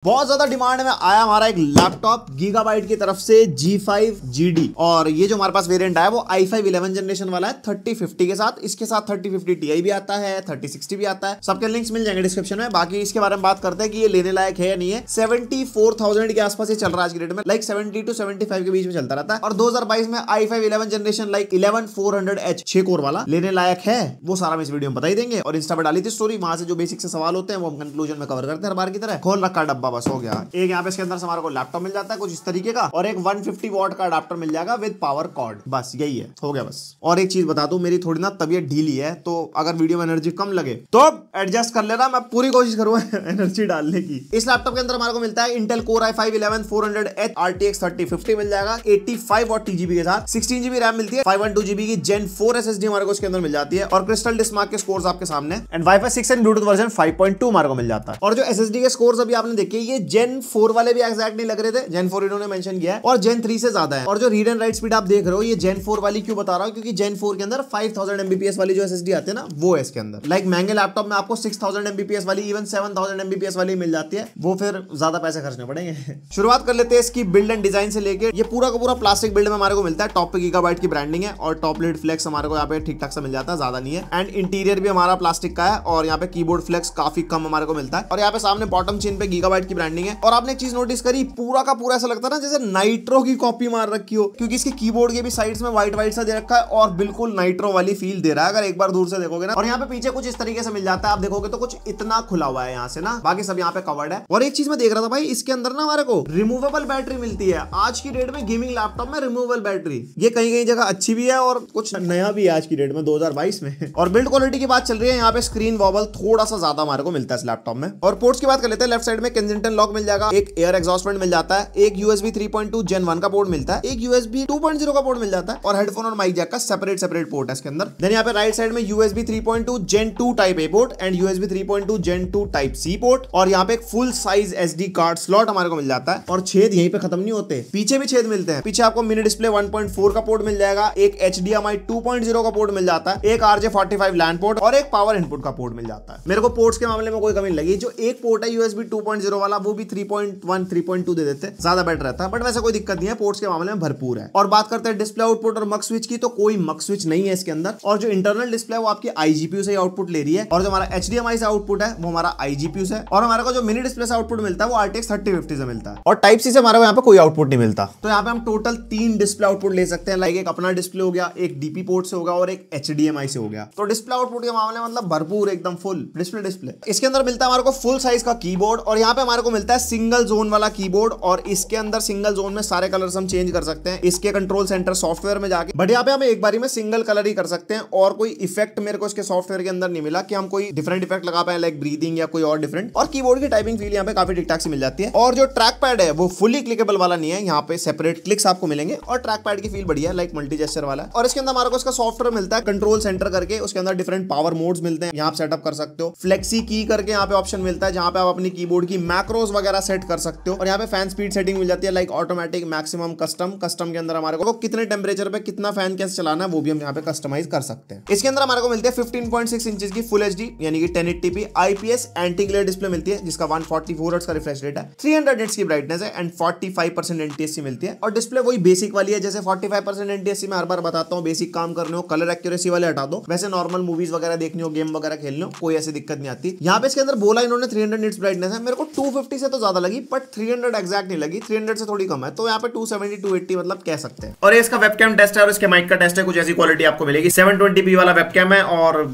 बहुत ज्यादा डिमांड में आया हमारा एक लैपटॉप गीगाबाइट की तरफ से G5 GD। और ये जो हमारे पास वेरिएंट आया वो i5 11 जनरेशन वाला है 3050 के साथ। इसके साथ 3050 Ti भी आता है, 3060 भी आता है। सबके लिंक्स मिल जाएंगे डिस्क्रिप्शन में। बाकी इसके बारे में बात करते हैं कि ये लेने लायक है या नहीं है। 74,000 के आसपास ये चल रहा है आज की डेट में, लाइक 70 to 75 के बीच में चलता रहता है। और 2022 में i5 11 generation like 11400H 6 core वाला लेने लायक है, वो सारा हम इस वीडियो में बता ही देंगे। और इंस्टा पे डाली थी स्टोरी, वहां से जो बेसिक से सवाल होते हैं वो हम कंक्लूजन में कवर करते हैं हर बार की तरह। खोल रखा डब्बा, बस हो गया। एक यहाँ पे इसके अंदर से हमारे को लैपटॉप मिल जाता है कुछ इस तरीके का, और एक 150 वॉट का अडाप्टर मिल जाएगा विद पावर कॉर्ड। बस यही है, हो गया बस। और एक चीज बता दूं, मेरी थोड़ी ना तबीयत ढीली है, तो अगर वीडियो में एनर्जी कम लगे तो एडजस्ट कर लेना। मैं पूरी कोशिश करूंगा एनर्जी डालने की। इस लैपटॉप के अंदर हमारे को मिलता है Intel core i5 11400H RTX 3050 मिल जाएगा 85 वॉट TGP के साथ। 16 GB रैम मिलती है, 512 GB की Gen 4 SSD हमारे को इसके अंदर मिल जाती है। और क्रिस्टल डिस्मार्क के स्कोर्स आपके सामने, and Wi-Fi 6 and Bluetooth version 5.2 हमारे को मिल जाता है। और जो SSD के स्कोर्स अभी आपने देखे, ये Gen 4 वाले भी एग्जैक्ट नहीं लग रहे थे, Gen 4 इन्होंने मेंशन किया है, और Gen 3 से ज्यादा है। और जो रीड एंड राइट स्पीड आप देख रहे हो, ये Gen 4 वाली क्यों बता रहा हूं, क्योंकि Gen 4 के अंदर 5000 Mbps वाली जो SSD आती है ना, वो है इसके अंदर। लाइक महंगे लैपटॉप में आपको 6000 Mbps वाली, इवन 7000 Mbps वाली मिल जाती है, वो फिर ज्यादा पैसे खर्चने पड़ेंगे। शुरुआत कर लेते हैं इसकी बिल्ड एंड डिजाइन से लेके। ये पूरा का पूरा प्लास्टिक बिल्ड में हमारे को मिलता है। टॉप पे गीगाबाइट की ब्रांडिंग है, और टॉप लिड फ्लेक्स हमारे को यहाँ पे ठीक ठाक से मिल जाता है, ज्यादा नहीं है। एंड इंटीरियर भी हमारा प्लास्टिक का है, और यहाँ पे कीबोर्ड फ्लेक्स काफी कम हमारे को मिलता है। और यहाँ पे सामने बॉटम चिन पे गीगाबाइट की ब्रांडिंग है। और आपने एक चीज नोटिस करी, पूरा का पूरा ऐसा लगता है ना जैसे नाइट्रो की कॉपी मार रखी हो, क्योंकि इसके कीबोर्ड के भी साइड्स में व्हाइट व्हाइट सा दे रखा है, और बिल्कुल नाइट्रो वाली फील दे रहा है अगर एक बार दूर से देखोगे ना। और यहाँ पे पीछे कुछ इस तरीके से मिल जाता है, आप देखोगे तो कुछ इतना खुला हुआ है यहाँ से ना, बाकी सब यहाँ पे कवर्ड है। और एक चीज मैं देख रहा था भाई, इसके अंदर ना हमारे को रिमूवेबल बैटरी मिलती है। आज की डेट में गेमिंग लैपटॉप में रिमूवेबल बैटरी ये कहीं कहीं जगह अच्छी भी है, और कुछ नया भी है आज की डेट में 2022 में। और बिल्ड क्वालिटी की बात चल रही है, यहाँ पे स्क्रीन वॉबल थोड़ा सा ज्यादा हमारे को मिलता है इस लैपटॉप में। और पोर्ट्स की बात कर लेते हैं। लेफ्ट साइड में केंजिंगटन लॉक मिल जाएगा, एक एयर एग्जॉस्ट फैन मिल जाता है, एक USB 3.2 Gen 1 का पोर्ट मिलता है, एक USB 2.0 का पोर्ट मिल जाता है, और हेडफोन और माइक जैक का सेपरेट पोर्ट है इसके अंदर। देन यहाँ पे राइट साइड में USB 3.2 Gen 2 type A port and USB 3.2 Gen 2 type C port. और यहाँ पे एक full size SD card slot हमारे को मिल जाता है। और छेद यहीं पे खत्म नहीं होते, पीछे भी छेद मिलते हैं। पीछे आपको मिनी डिस्प्ले 1.4 का पोर्ट मिल जाएगा, एक HDMI 2.0 का पोर्ट मिल जाता है, एक RJ45 लैन पोर्ट, और एक पावर इनपुट का पोर्ट मिल जाता है। मेरे को पोर्ट्स के मामले में कोई कमी लगी, जो एक पोर्ट है USB 2.0 वाला, वो भी 3.1 3.2 दे देते, ज्यादा बेटर रहता है। बट वैसे कोई दिक्कत नहीं है, पोर्ट्स के मामले में भरपूर है। और बात करते हैं डिस्प्ले आउटपुट और मक स्विच की, तो कोई मक स्विच नहीं है इसके अंदर। और जो इंटरनल डिस्प्ले है वो आपकी iGPU से आउटपुट ले रही है, और जो हमारा HDMI से आउटपुट है वो हमारा iGPU से। और हमारे को जो मिनी डिस्प्ले से आउटपुट मिलता है वो RTX 3050 से मिलता है। और टाइप C से हमारे को यहाँ पे कोई आउटपुट नहीं मिलता। तो यहाँ पे हम टोटल 3 डिस्प्ले आउटपुट ले सकते हैं, लाइक एक अपना डिस्प्ले हो गया, एक DP पोर्ट से होगा, और एक HDMI से हो गया। तो डिस्प्ले आउटपुट के मामले में मतलब भरपूर, एकदम फुल डिस्प्ले। इसके अंदर मिलता है हमारे को फुल साइज का कीबोर्ड, और यहाँ पे हमारे को मिलता है सिंगल जोन वाला कीबोर्ड। और इसके अंदर सिंगल जोन में सारे कलर्स हम चेंज कर सकते हैं इसके कंट्रोल सेंटर सॉफ्टवेयर में जाके। बट यहाँ पे हम एक बारी में सिंगल कलर ही कर सकते हैं, और कोई इफेक्ट मेरे को इसके सॉफ्टवेयर के अंदर नहीं मिला कि हम कोई डिफरेंट इफेक्ट लगा पाए, लाइक ब्रीदिंग या कोई और डिफरेंट। और कीबोर्ड की टाइपिंग फील यहाँ पे काफी ठीक ठाक से मिल जाती है। और जो ट्रैक पैड है वो फुली क्लिकेबल वाला नहीं है, यहाँ पे सेपरेट क्लिक्स आपको मिलेंगे, और ट्रैक पैड की फील बढ़िया, लाइक मल्टी जेस्चर वाला। और इसके अंदर हमारे को इसका सॉफ्टवेयर मिलता है कंट्रोल सेंटर करके, उसके अंदर डिफरेंट पावर मोड्स मिलते हैं, यहाँ आप सेटअप कर सकते हो। फ्लेक्सी की करके यहाँ पे ऑप्शन मिलता है, जहाँ पे आप अपनी कीबोर्ड की मैक्रोस वगैरह सेट कर सकते हो। और यहाँ पे फैन स्पीड सेटिंग मिल जाती है, लाइक ऑटोमेटिक, मैक्सिमम, कस्टम के अंदर हमारे को कितने टेंपरेचर पे कितना फैन कैसे चलाना है वो भी हम यहाँ पे कस्टमाइज कर सकते हैं। इसके अंदर हमारे को मिलती है 15.6 इंचेस की फुल HD यानी कि 1080p IPS anti glare display मिलती है, जिसका 144 हर्ट्ज का रिफ्रेश रेट है, 300 निट्स की ब्राइटनेस है, एंड 45% NTSC मिलती है। और डिस्प्ले वही बेसिक वाली है, जैसे 45% NTSC में हर बार बताता हूँ, बेसिक काम करने हो, कलर एक्यूरेसी वाले हटा दो, वैसे नॉर्मल मूवीज वगैरह देखनी हो, गेम वगैरह खेलनी हो, कोई ऐसी दिक्कत नहीं आती। यहाँ पे इसके अंदर बोला इन्होंने 300 निट्स ब्राइटनेस है, मेरे को 250 से तो ज्यादा लगी, बट 300 एग्जैक्ट नहीं लगी, 300 से थोड़ी कम है, तो यहाँ पे 270 280 मतलब कह सकते हैं। और इसका वेबकैम टेस्ट है, और इसके माइक का टेस्ट है, कुछ ऐसी क्वालिटी आपको मिलेगी। 720p वाला वेबकैम है। और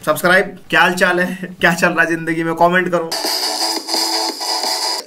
सब्सक्राइब, क्या हाल चाल है, क्या चल रहा है जिंदगी में, कमेंट करो।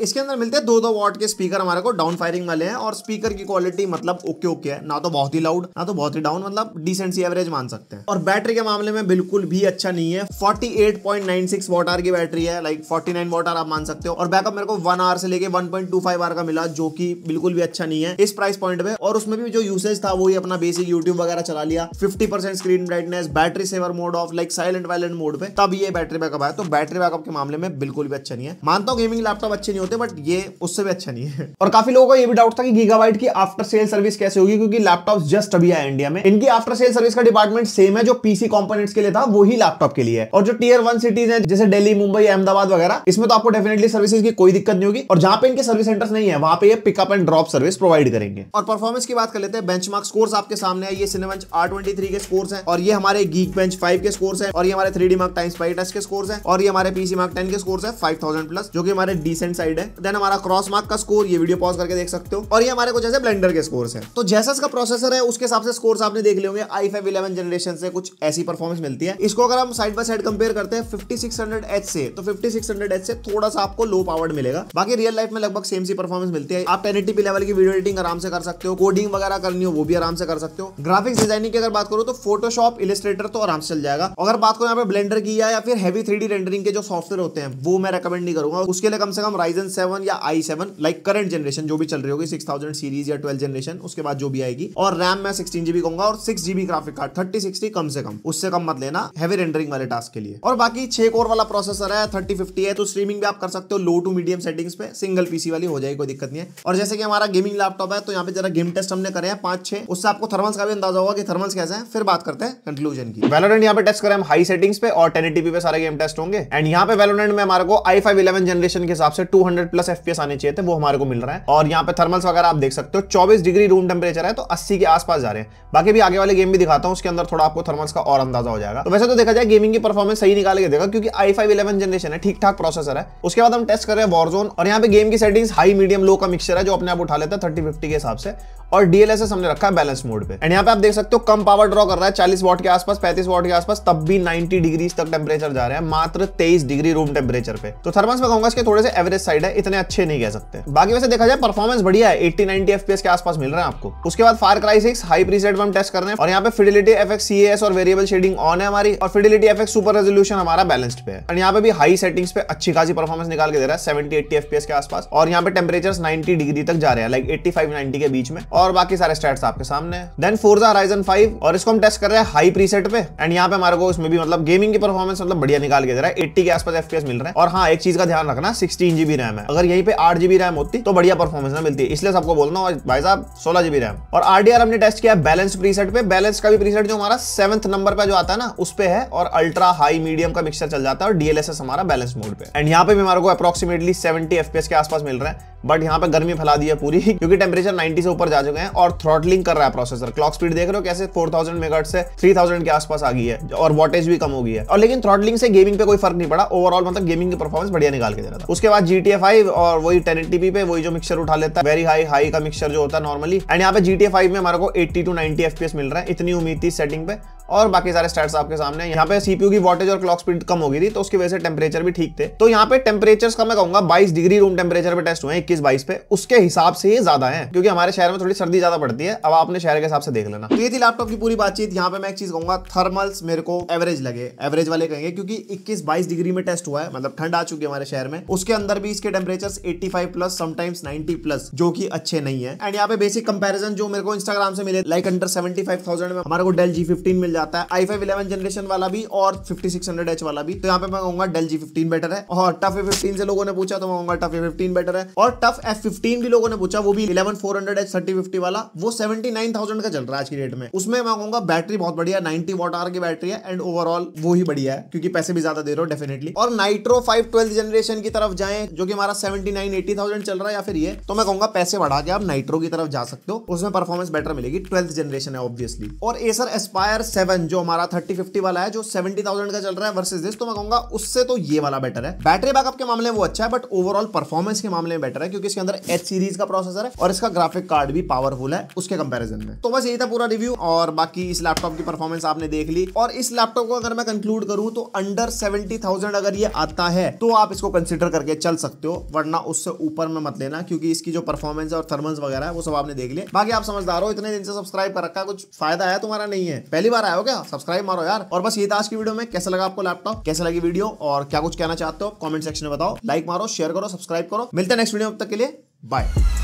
इसके अंदर मिलते हैं 2-2 वॉट के स्पीकर हमारे को, डाउन फायरिंग वाले हैं। और स्पीकर की क्वालिटी मतलब ओके है, ना तो बहुत ही लाउड ना तो बहुत ही डाउन, मतलब डिसेंट सी एवरेज मान सकते हैं। और बैटरी के मामले में बिल्कुल भी अच्छा नहीं है, 48.96 वॉट आवर की बैटरी है, लाइक 49 वॉट आवर आप मान सकते हो। और बैकअप मेरे को 1 आवर से लेके 1.25 आवर का मिला, जो कि बिल्कुल भी अच्छा नहीं है इस प्राइस पॉइंट पे। और उसमें भी जो यूसेज था वही अपना बेसिक यूट्यूब वगैरह चला लिया, 50% screen brightness, battery saver mode off, like silent violent mode पे, तब ये बैटरी बैकअप आया। तो बैटरी बैकअप के मामले में बिल्कुल भी अच्छा नहीं है। मानता हूँ गेमिंग लैपटॉप अच्छे नहीं होते, बोलते हैं, बट ये उससे भी अच्छा नहीं है। और काफी लोगों को ये भी डाउट था कि गीगाबाइट की आफ्टर सेल सर्विस कैसे होगी, क्योंकि लैपटॉप जस्ट अभी आया इंडिया में। इनकी आफ्टर सेल सर्विस का डिपार्टमेंट सेम है जो पीसी कंपोनेंट्स के लिए था, वही लैपटॉप के लिए है। और जो टियर 1 सिटीज हैं जैसे दिल्ली, मुंबई, अहमदाबाद वगैरह, इसमें तो आपको डेफिनेटली सर्विसेज की कोई दिक्कत नहीं होगी। और जहां पे इनके सर्विस सेंटर्स नहीं है वहां पे ये pickup and drop service provide करेंगे। और परफॉर्मेंस की बात कर लेते हैं। बेंचमार्क स्कोर्स आपके सामने है, ये सिनेबेंच R23 के स्कोर्स हैं, और ये हमारे Geekbench 5 के स्कोर्स हैं, और ये हमारे 3D Mark Times PyTest के स्कोर्स हैं, और ये हमारे PC Mark 10 के स्कोर्स है 5000 प्लस, जो कि हमारे डिसेंट साइड है। देन हमारा क्रॉस मार्क का स्कोर, ये वीडियो पॉज करके देख सकते हो, और ये हमारे कुछ ऐसे ब्लेंडर के स्कोर्स हैं। तो जैसा इसका प्रोसेसर है उसके हिसाब से स्कोर्स आपने देख लिए होंगे। i5 11 जनरेशन से कुछ ऐसी परफॉर्मेंस मिलती है। इसको अगर हम साइड बाय साइड कंपेयर करते हैं 5600H से, तो 5600H से थोड़ा सा आपको लो पावर्ड मिलेगा। बाकी रियल लाइफ में लगभग सेम सी परफॉर्मेंस मिलती है। आप 1080p लेवल की वीडियो एडिटिंग आराम से कर सकते हो, कोडिंग वगैरह करनी हो वो भी आराम से कर सकते हो। ग्राफिक्स डिजाइनिंग की अगर बात करो तो फोटोशॉप, इलस्ट्रेटर तो आराम से चल जाएगा। अगर बात करो यहाँ पे ब्लेंडर की या फिर हेवी 3D रेंडरिंग के जो सॉफ्टवेयर होते हैं वो मैं रेकमेंड नहीं करूंगा। उसके लिए कम से कम Ryzen 7 या i7 लाइक करंट जनरेशन जो भी चल रही होगी 6000 सीरीज या 12 जनरेशन, उसके बाद जो भी आएगी। और रैम मैं 16GB कहूंगा, और 6GB ग्राफिक कार्ड 3060 कम से कम, उससे कम मत लेना हेवी रेंडरिंग वाले टास्क के लिए। और बाकी 6 कोर वाला प्रोसेसर है, 3050 है, तो स्ट्रीमिंग भी आप कर सकते हो लो टू मीडियम सेटिंग्स पे, सिंगल पीसी वाली हो जाएगी, कोई दिक्कत नहीं है। और जैसे कि हमारा गेमिंग लैपटॉप है तो यहाँ पे जरा गेम टेस्ट हमने करे हैं 5-6, उससे आपको थर्मल्स का भी अंदाजा होगा कि थर्मल्स कैसे हैं। फिर बात करते हैं कंक्लूजन की। वैलोरेंट यहाँ पे टेस्ट करें हम हाई सेटिंग्स पे, और 1080p पे सारे गेम टेस्ट होंगे। एंड यहाँ पे वैलोरेंट में हमारे को i5 11 जनरेशन के हिसाब से 200 प्लस FPS आने चाहिए थे, वो हमारे को मिल रहा है। और यहाँ पे थर्मल्स वगैरह आप देख सकते हो, 24 डिग्री रूम टेम्परेचर है, तो 80 के आसपास जा रहे हैं। बाकी भी आगे वाले गेम भी दिखाता हूँ, उसके अंदर थोड़ा आपको थर्मल्स का और अंदाजा हो जाएगा। तो वैसे तो देखा जाए गेमिंग की परफॉर्मेंस सही निकाल के देगा, क्योंकि i5 11 जनरेशन है, ठीक ठाक प्रोसेसर है। उसके बाद हम टेस्ट कर रहे हैं वॉरजोन, और यहाँ पे गेम की सेटिंग्स हाई मीडियम लो का मिक्सचर है, जो अपने आप उठा लेता है 3050 के हिसाब से। और DLSS हमने रखा है बैलेंस मोड पे। एंड यहाँ पे आप देख सकते हो कम पावर ड्रॉ कर रहा है, 40 वॉट के आसपास, 35 वॉट के आसपास, तब भी 90 डिग्री तक टेम्परेचर जा रहा है, मात्र 23 डिग्री रूम टेम्परेचर पे। तो थर्मल्स में कहूंगा इसके थोड़े से एवरेज साइड है, इतने अच्छे नहीं कह सकते। बाकी वैसे देखा जाए परफॉर्मेंस बढ़िया है, 80-90 FPS के आसपास मिल रहा है आपको। उसके बाद फार क्राई 6 हाई प्रीसेट में हम टेस्ट कर रहे हैं, और यहाँ पे फिडिलिटी FX CAS और वेरिएबल शेडिंग ऑन है हमारी, और फिडिलिटी FX सुपर रेजोल्यूशन हमारा बैलेंस्ड पे है। और यहाँ पे भी हाई सेटिंग्स पे अच्छी खासी परफॉर्मेंस निकाल के दे रहा है, 70-80 FPS के आसपास। और यहाँ पे टेम्परेचर 90 डिग्री तक जा रहे हैं, लाइक 85-90 के बीच में। और बाकी सारे स्टैट्स आपके सामने। देन फोर्जा Horizon 5, और इसको हम टेस्ट कर रहे हैं हाई प्रीसेट पे। एंड यहाँ पे हमारे को इसमें भी मतलब गेमिंग की परफॉर्मेंस मतलब बढ़िया निकाल के दे रहा है, 80 के आसपास FPS मिल रहा है। और हाँ, एक चीज का ध्यान रखना, 16GB रैम है, अगर यहीं पे 8GB रैम होती तो बढ़िया परफॉर्मेंस ना मिलती है, इसलिए सबको बोलना भाई साहब 16GB रैम। और RDR हमने टेस्ट किया बैलेंस प्रीसेट पे। बैलेंस का भी प्रीसेट जो हमारा 7th नंबर पे जो आता है ना, उस पे है, और अल्ट्रा हाई मीडियम का मिक्सचर चल जाता है, और DLSS हमारा बैलेंस मोड पे। एंड यहाँ पे भी हमारे को अप्रोक्सीमेटली 70 FPS के आसपास मिल रहा है, बट यहाँ पे गर्मी फैला दी है पूरी, क्योंकि टेम्परेचर 90 से ऊपर जा चुके हैं, और थ्रॉटलिंग कर रहा है प्रोसेसर। क्लॉक स्पीड देख रहे हो कैसे 4000 मेगाहर्ट्ज से 3000 के आसपास आ गई है, और वॉटेज भी कम हो गई है। और लेकिन थ्रॉटलिंग से गेमिंग पे कोई फर्क नहीं पड़ा, ओवरऑल मतलब गेमिंग की परफॉर्मेंस बढ़िया निकाल के दे रहा था। उसके बाद GTA 5 और वही 1080p पे वही जो मिक्सचर उठा लेता है, वेरी हाई का मिक्सचर जो होता है नॉर्मली। एंड यहाँ पे GTA 5 में हमारे को 80-90 FPS मिल रहा है, इतनी उम्मीद थी सेटिंग पे। और बाकी सारे स्टैट्स आपके सामने। यहाँ पे CPU की वॉटेज और क्लॉक स्पीड कम हो गई थी, तो उसकी वजह से टेम्परेचर भी ठीक थे। तो यहाँ पे टेम्परेचर्स का मैं कहूंगा 22 डिग्री रूम टेम्परेचर पे टेस्ट हुए हैं, 21-22 पे, उसके हिसाब से ये ज्यादा है, क्योंकि हमारे शहर में थोड़ी सर्दी ज्यादा पड़ती है। अब आपने शहर के हिसाब से देख लेना। तो ये थी लैपटॉप की पूरी बातचीत। यहाँ पे मैं एक चीज कहूंगा, थर्मल्स मेरे को एवरेज लगे, एवरेज वाले कहेंगे, क्योंकि 21-22 डिग्री में टेस्ट हुआ है, मतलब ठंड आ चुकी है हमारे शहर में। उसके अंदर भी इसके टेम्परेचर 85+, समटाइम्स 90+, जो कि अच्छे नहीं है। एंड यहाँ पे बेसिक कंपैरिजन जो मेरे को इंस्टाग्राम से मिले, लाइक अंडर 75,000 में हमारे को डेल G15 मिल जाता है, i5 11 जनरेशन वाला भी और 5600H वाला भी। तो यहाँ पे मैं कहूंगा डेल G15 बेटर है। और टफ A15 से लोगों ने पूछा तो मैं कहूंगा टफ A15 बेटर है। और टफ F15 भी लोगों ने पूछा, वो भी 11400H 3050 वाला, वो 79,000 का चल रहा है आज की डेट में। उसमें मैं कहूंगा बैटरी बहुत बढ़िया, 90 वॉट आवर की बैटरी है, एंड ओवरऑल वो ही बढ़िया है, क्योंकि पैसे भी ज्यादा दे रहे हो डेफिनेटली। और नाइट्रो 5 12th जनरेशन की तरफ जाएं, जो कि हमारा 79-80,000 चल रहा है, या फिर ये, तो मैं कहूंगा पैसे बढ़ा के आप नाइट्रो की तरफ जा सकते हो, उसमें परफॉर्मेंस बेटर मिलेगी, 12th जनरेशन है ऑब्वियसली। और Acer Aspire 7 जो हमारा 3050 वाला है, जो 70,000 का चल रहा है वर्सेस दिस, तो मैं कहूंगा उससे तो ये वाला बेटर है। बैटरी बैकअप के मामले में वो अच्छा है, बट ओवरऑल परफॉर्मेंस के मामले में बेटर है, क्योंकि इसके अंदर H सीरीज का प्रोसेसर है, और इसका ग्राफिक कार्ड भी पावरफुल है उसके कंपैरिजन में। तो बस यही था पूरा रिव्यू, और बाकी इस लैपटॉप की परफॉर्मेंस आपने देख ली। और इस लैपटॉप को अगर मैं कंक्लूड करूं तो अंडर 70,000 अगर ये आता है तो आप इसको कंसिडर करके चल सकते हो, वरना उससे ऊपर में मत लेना, क्योंकि इसकी जो परफॉर्मेंस है और थर्मल्स वगैरह है वो सब आपने देख लिया। बाकी आप समझदार हो, इतने दिन से सब्सक्राइब कर रखा है, कुछ फायदा है तुम्हारा? नहीं है, पहली बार आए हो क्या? सब्सक्राइब मारो यार। और बस ये था आज की वीडियो में। कैसा लगा आपको लैपटॉप, कैसा लगी वीडियो, और क्या कुछ कहना चाहते हो कमेंट सेक्शन में बताओ। लाइक मारो, शेयर करो, सब्सक्राइब करो। मिलते हैं नेक्स्ट वीडियो, तब तक के लिए बाय।